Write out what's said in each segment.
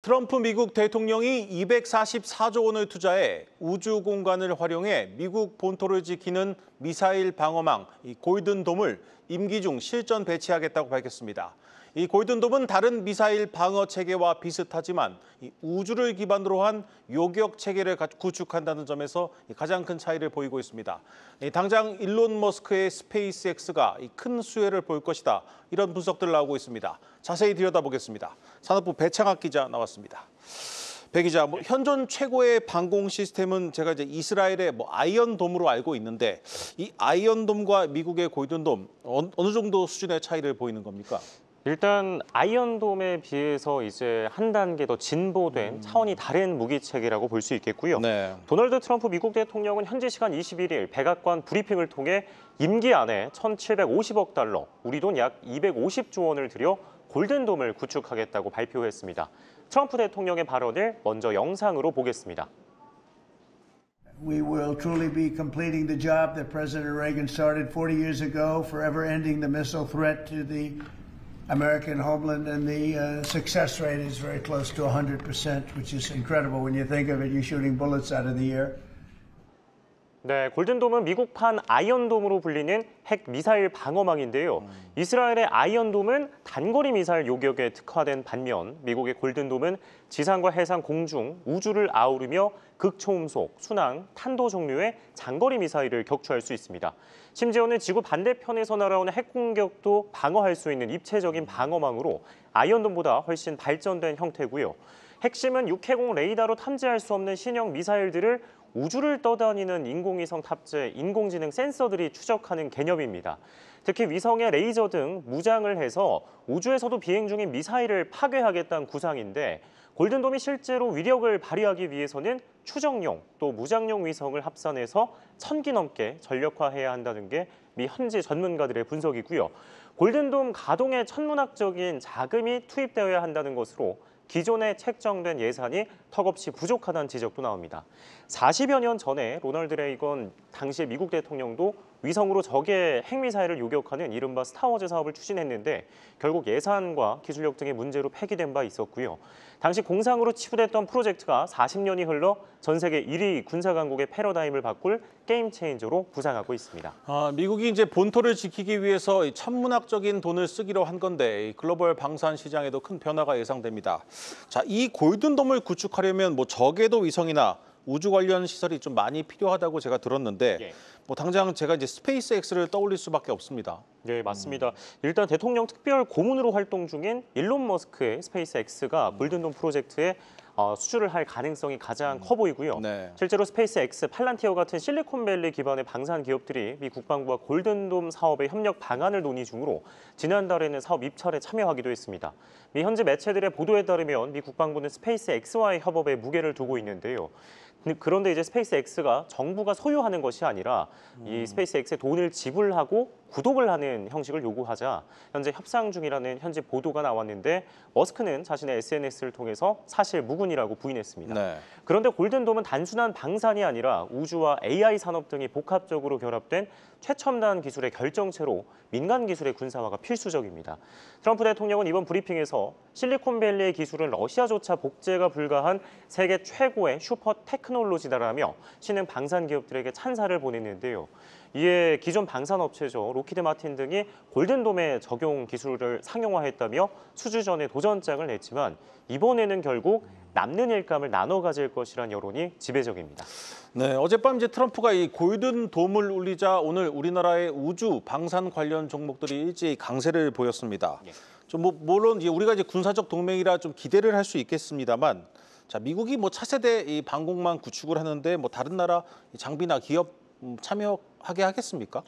트럼프 미국 대통령이 244조 원을 투자해 우주 공간을 활용해 미국 본토를 지키는 미사일 방어망 골든돔을 임기 중 실전 배치하겠다고 밝혔습니다. 이 골든돔은 다른 미사일 방어 체계와 비슷하지만 우주를 기반으로 한 요격 체계를 구축한다는 점에서 가장 큰 차이를 보이고 있습니다. 당장 일론 머스크의 스페이스X가 큰 수혜를 볼 것이다. 이런 분석들 나오고 있습니다. 자세히 들여다보겠습니다. 산업부 배창학 기자 나왔습니다. 배 기자, 현존 최고의 방공 시스템은 제가 이제 이스라엘의 아이언돔으로 알고 있는데 이 아이언돔과 미국의 골든돔 어느 정도 수준의 차이를 보이는 겁니까? 일단 아이언돔에 비해서 이제 한 단계 더 진보된 차원이 다른 무기 체계라고 볼 수 있겠고요. 네. 도널드 트럼프 미국 대통령은 현지 시간 21일 백악관 브리핑을 통해 임기 안에 1,750억 달러, 우리 돈 약 250조 원을 들여 골든돔을 구축하겠다고 발표했습니다. 트럼프 대통령의 발언을 먼저 영상으로 보겠습니다. We will truly be completing the job that President Reagan started 40 years ago, forever ending the missile threat to the American homeland, and the success rate is very close to 100%, which is incredible when you think of it. You're shooting bullets out of the air. 네, 골든돔은 미국판 아이언돔으로 불리는 핵 미사일 방어망인데요. 이스라엘의 아이언돔은 단거리 미사일 요격에 특화된 반면 미국의 골든돔은 지상과 해상, 공중, 우주를 아우르며 극초음속, 순항, 탄도 종류의 장거리 미사일을 격추할 수 있습니다. 심지어는 지구 반대편에서 날아오는 핵 공격도 방어할 수 있는 입체적인 방어망으로 아이언돔보다 훨씬 발전된 형태고요. 핵심은 육해공 레이더로 탐지할 수 없는 신형 미사일들을 우주를 떠다니는 인공위성 탑재 인공지능 센서들이 추적하는 개념입니다. 특히 위성의 레이저 등 무장을 해서 우주에서도 비행 중인 미사일을 파괴하겠다는 구상인데 골든돔이 실제로 위력을 발휘하기 위해서는 추정용 또 무장용 위성을 합산해서 1,000기 넘게 전력화해야 한다는 게 미 현지 전문가들의 분석이고요. 골든돔 가동에 천문학적인 자금이 투입되어야 한다는 것으로 기존에 책정된 예산이 턱없이 부족하다는 지적도 나옵니다. 40여 년 전에 로널드 레이건 당시 미국 대통령도 위성으로 적의 핵미사일을 요격하는 이른바 스타워즈 사업을 추진했는데 결국 예산과 기술력 등의 문제로 폐기된 바 있었고요. 당시 공상으로 치부됐던 프로젝트가 40년이 흘러 전 세계 1위 군사강국의 패러다임을 바꿀 게임 체인저로 부상하고 있습니다. 미국이 이제 본토를 지키기 위해서 천문학적인 돈을 쓰기로 한 건데 글로벌 방산 시장에도 큰 변화가 예상됩니다. 자, 이 골든돔을 구축하려면 적외도 위성이나 우주 관련 시설이 좀 많이 필요하다고 제가 들었는데 당장 제가 이제 스페이스X를 떠올릴 수밖에 없습니다. 네, 맞습니다. 일단 대통령 특별 고문으로 활동 중인 일론 머스크의 스페이스X가 골든돔 프로젝트에 수주를 할 가능성이 가장 커 보이고요. 네. 실제로 스페이스X, 팔란티어 같은 실리콘밸리 기반의 방산 기업들이 미 국방부와 골든돔 사업의 협력 방안을 논의 중으로 지난달에는 사업 입찰에 참여하기도 했습니다. 미 현지 매체들의 보도에 따르면 미 국방부는 스페이스X와의 협업에 무게를 두고 있는데요. 그런데 이제 스페이스X가 정부가 소유하는 것이 아니라 이 스페이스X에 돈을 지불하고 구독을 하는 형식을 요구하자 현재 협상 중이라는 현지 보도가 나왔는데 머스크는 자신의 SNS를 통해서 사실 무근이라고 부인했습니다. 네. 그런데 골든돔은 단순한 방산이 아니라 우주와 AI 산업 등이 복합적으로 결합된 최첨단 기술의 결정체로 민간 기술의 군사화가 필수적입니다. 트럼프 대통령은 이번 브리핑에서 실리콘밸리의 기술은 러시아조차 복제가 불가한 세계 최고의 슈퍼 테크놀로지다라며 신흥 방산 기업들에게 찬사를 보냈는데요. 이에 기존 방산업체죠. 로키드 마틴 등이 골든돔의 적용 기술을 상용화했다며 수주 전에 도전장을 냈지만 이번에는 결국 남는 일감을 나눠 가질 것이란 여론이 지배적입니다. 네, 어젯밤 이제 트럼프가 이 골든돔을 울리자 오늘 우리나라의 우주 방산 관련 종목들이 일제히 강세를 보였습니다. 물론 우리가 이제 군사적 동맹이라 좀 기대를 할 수 있겠습니다만, 자, 미국이 차세대 이 방공망 구축을 하는데 다른 나라 장비나 기업 참여하게 하겠습니까?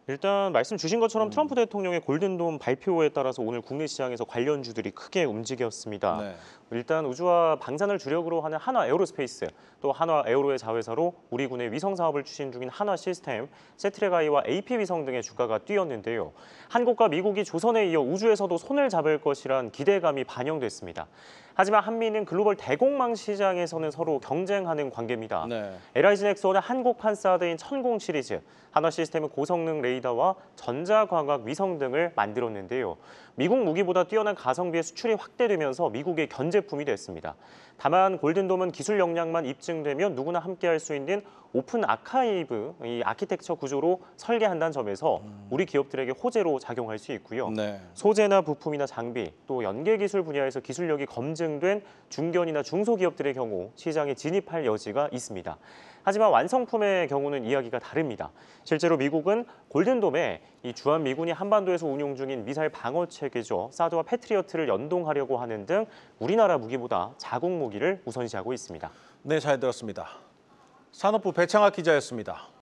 일단 말씀 주신 것처럼 트럼프 대통령의 골든돔 발표에 따라서 오늘 국내 시장에서 관련주들이 크게 움직였습니다. 네. 일단 우주와 방산을 주력으로 하는 한화 에어로스페이스, 또 한화 에어로의 자회사로 우리 군의 위성 사업을 추진 중인 한화 시스템, 세트레가이와 AP 위성 등의 주가가 뛰었는데요. 한국과 미국이 조선에 이어 우주에서도 손을 잡을 것이란 기대감이 반영됐습니다. 하지만 한미는 글로벌 대공망 시장에서는 서로 경쟁하는 관계입니다. 네. LIG 넥스원의 한국판 사드인 천공 시리즈, 한화 시스템은 고성능 레이더와 전자광학 위성 등을 만들었는데요. 미국 무기보다 뛰어난 가성비의 수출이 확대되면서 미국의 견제품이 됐습니다. 다만 골든돔은 기술 역량만 입증되면 누구나 함께할 수 있는 오픈 아카이브, 이 아키텍처 구조로 설계한다는 점에서 우리 기업들에게 호재로 작용할 수 있고요. 네. 소재나 부품이나 장비, 또 연계 기술 분야에서 기술력이 검증된 중견이나 중소기업들의 경우 시장에 진입할 여지가 있습니다. 하지만 완성품의 경우는 이야기가 다릅니다. 실제로 미국은 골든돔에 이 주한미군이 한반도에서 운용 중인 미사일 방어 체계죠. 사드와 패트리어트를 연동하려고 하는 등 우리나라 무기보다 자국 무기를 우선시하고 있습니다. 네, 잘 들었습니다. 산업부 배창학 기자였습니다.